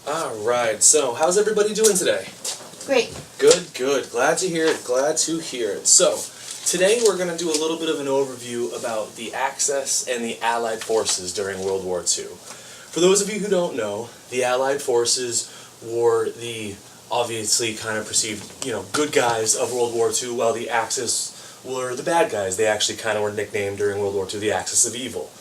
Alright, so how's everybody doing today? Great. Good, good. Glad to hear it, glad to hear it. So, today we're going to do a little bit of an overview about the Axis and the Allied forces during World War II. For those of you who don't know, the Allied forces were the obviously kind of perceived, good guys of World War II, while the Axis were the bad guys. They actually kind of were nicknamed during World War II the Axis of Evil.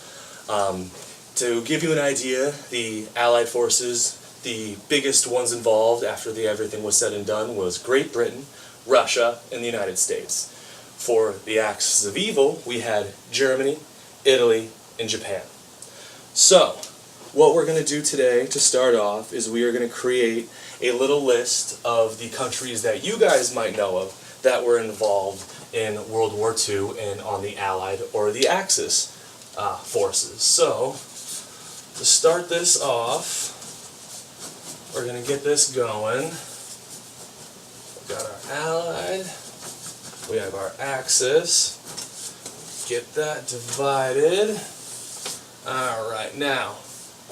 To give you an idea, the Allied forces, the biggest ones involved after everything was said and done was Great Britain, Russia, and the United States. For the Axis of Evil, we had Germany, Italy, and Japan. So, what we're going to do today to start off is we are going to create a little list of the countries that you guys might know of that were involved in World War II and on the Allied or the Axis forces. So, to start this off, we're going to get this going. We've got our Allied, we have our Axis, get that divided. Alright, now,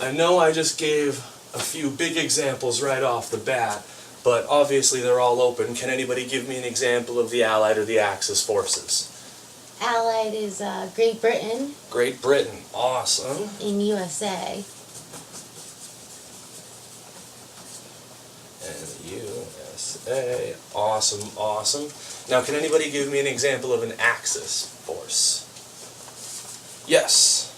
I know I just gave a few big examples right off the bat, but obviously they're all open. Can anybody give me an example of the Allied or the Axis forces? Allied is Great Britain. Great Britain, awesome. In USA. And USA, awesome, awesome. Now, can anybody give me an example of an Axis force? Yes.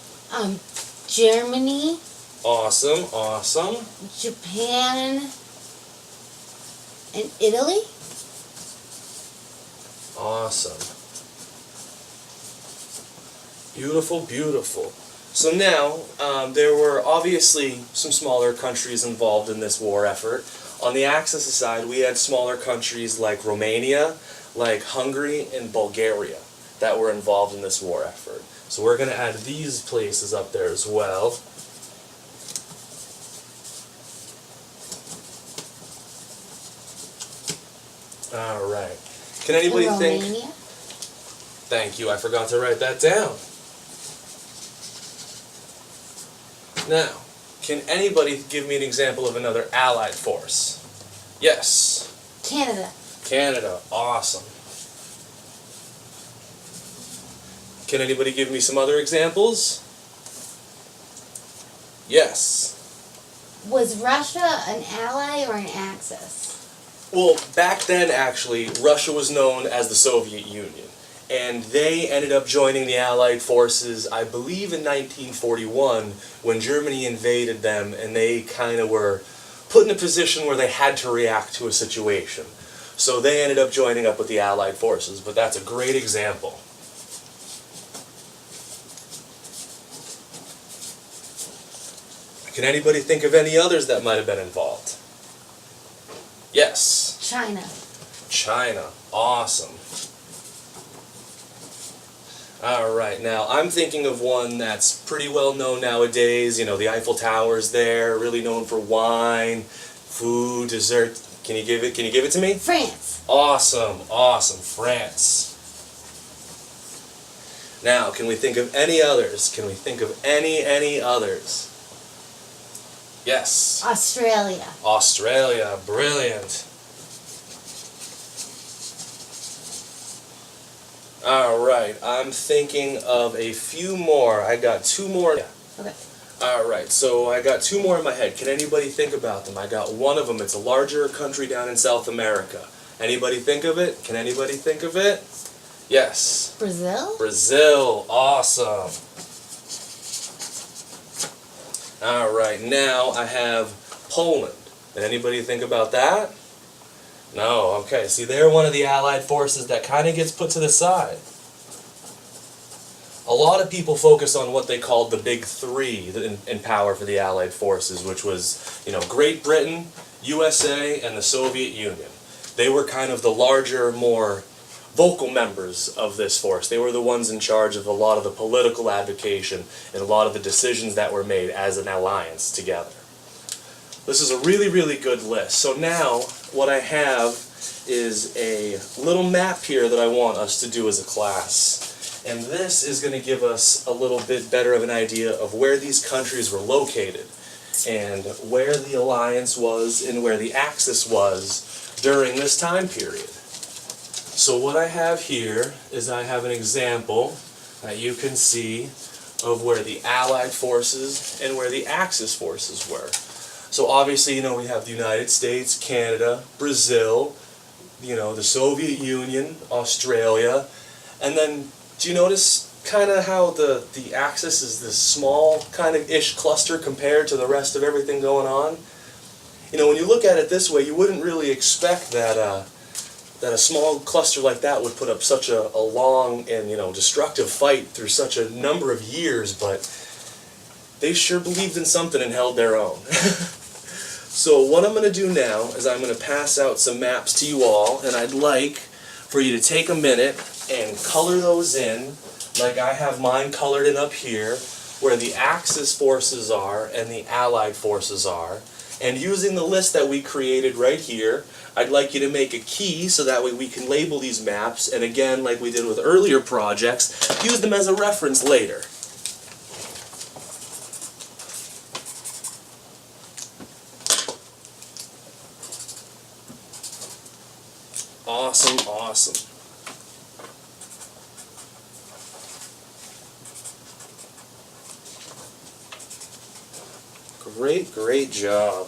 Germany. Awesome, awesome. Japan. And Italy. Awesome. Beautiful, beautiful. So now, there were obviously some smaller countries involved in this war effort. On the Axis side, we had smaller countries like Romania, like Hungary, and Bulgaria that were involved in this war effort. So we're going to add these places up there as well. Alright. Can anybody think... Romania. Thank you, I forgot to write that down. Now, can anybody give me an example of another Allied force? Yes. Canada. Canada, awesome. Can anybody give me some other examples? Yes. Was Russia an ally or an Axis? Well, back then, actually, Russia was known as the Soviet Union. And they ended up joining the Allied forces, I believe in 1941, when Germany invaded them, and they kind of were put in a position where they had to react to a situation. So they ended up joining up with the Allied forces, but that's a great example. Can anybody think of any others that might have been involved? Yes. China. China, awesome. Alright, now I'm thinking of one that's pretty well known nowadays. The Eiffel Tower's there, really known for wine, food, dessert. Can you give it to me? France. Awesome, awesome, France. Now, can we think of any others? Can we think of any others? Yes. Australia. Australia, brilliant. Alright, I'm thinking of a few more. I got two more. Okay. Alright, so I got two more in my head. Can anybody think about them? I got one of them. It's a larger country down in South America. Anybody think of it? Can anybody think of it? Yes. Brazil? Brazil, awesome. Alright, now I have Poland. Did anybody think about that? No, okay. See, they're one of the Allied forces that kind of gets put to the side. A lot of people focus on what they called the big three in power for the Allied forces, which was, Great Britain, USA, and the Soviet Union. They were kind of the larger, more vocal members of this force. They were the ones in charge of a lot of the political advocation and a lot of the decisions that were made as an alliance together. This is a really, really good list. So now, what I have is a little map here that I want us to do as a class. And this is going to give us a little bit better of an idea of where these countries were located. and where the alliance was and where the Axis was during this time period. So what I have here is I have an example that you can see of where the Allied forces and where the Axis forces were. So obviously, we have the United States, Canada, Brazil, the Soviet Union, Australia, and then do you notice kind of how the Axis is this small kind of ish cluster compared to the rest of everything going on? When you look at it this way, you wouldn't really expect that that a small cluster like that would put up such a long and destructive fight through such a number of years, but they sure believed in something and held their own. So what I'm going to do now is I'm going to pass out some maps to you all, and I'd like for you to take a minute and color those in, like I have mine colored in up here, where the Axis forces are and the Allied forces are. And using the list that we created right here, I'd like you to make a key so that way we can label these maps, and again, like we did with earlier projects, use them as a reference later. Awesome, awesome. Great, great job.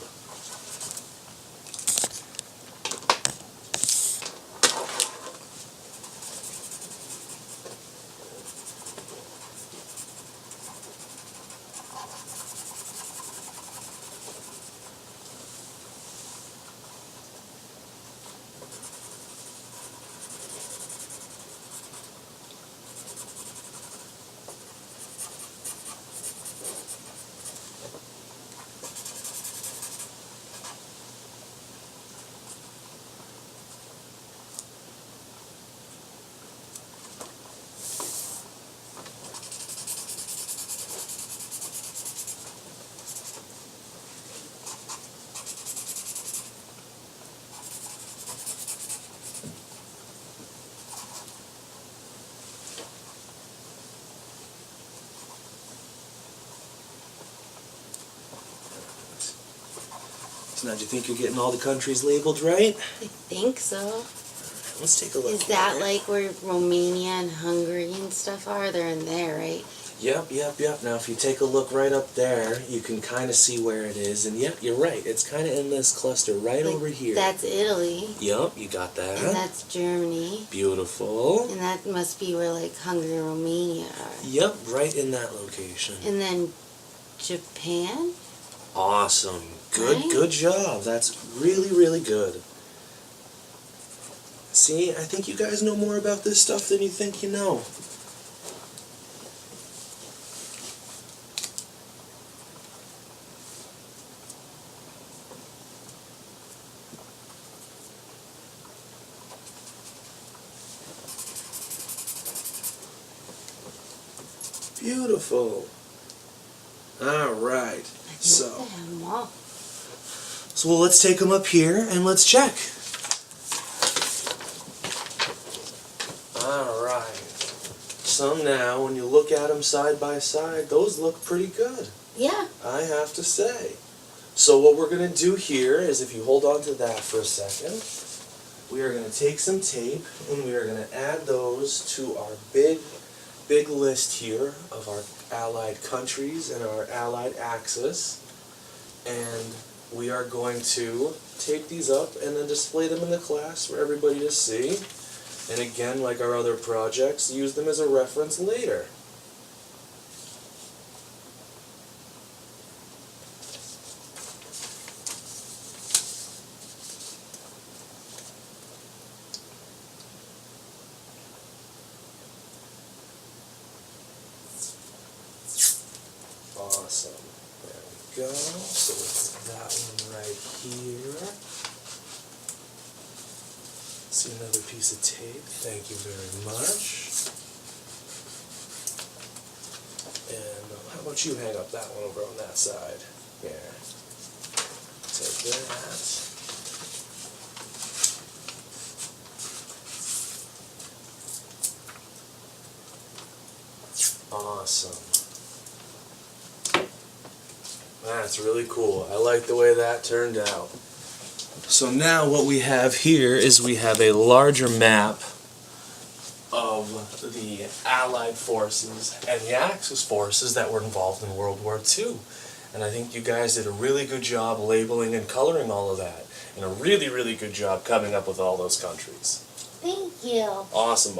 So now, do you think you're getting all the countries labeled right? I think so. Let's take a look. Is that like where Romania and Hungary and stuff are? They're in there, right? Yep. Now, if you take a look right up there, you can kind of see where it is. And yep, you're right. It's kind of in this cluster right Like, over here. That's Italy. Yep, you got that. And that's Germany. Beautiful. And that must be where like Hungary and Romania are. Yep, right in that location. And then Japan? Awesome. Good, Right? good job. That's really, really good. See, I think you guys know more about this stuff than you think you know. Beautiful. All right. So let's take them up here and let's check. All right. So now, when you look at them side by side, those look pretty good. Yeah. I have to say. So what we're going to do here is, if you hold on to that for a second, we are going to take some tape and we are going to add those to our big list here of our allied countries and our allied axis. And we are going to tape these up and then display them in the class for everybody to see. And again, like our other projects, use them as a reference later. Awesome. There we go. So let's put that one right here. See another piece of tape. Thank you very much. And how about you hang up that one over on that side? Here. Take that. Awesome. That's really cool. I like the way that turned out. So now what we have here is we have a larger map of the Allied forces and the Axis forces that were involved in World War II. And I think you guys did a really good job labeling and coloring all of that. And a really, really good job coming up with all those countries. Thank you. Awesome, awesome.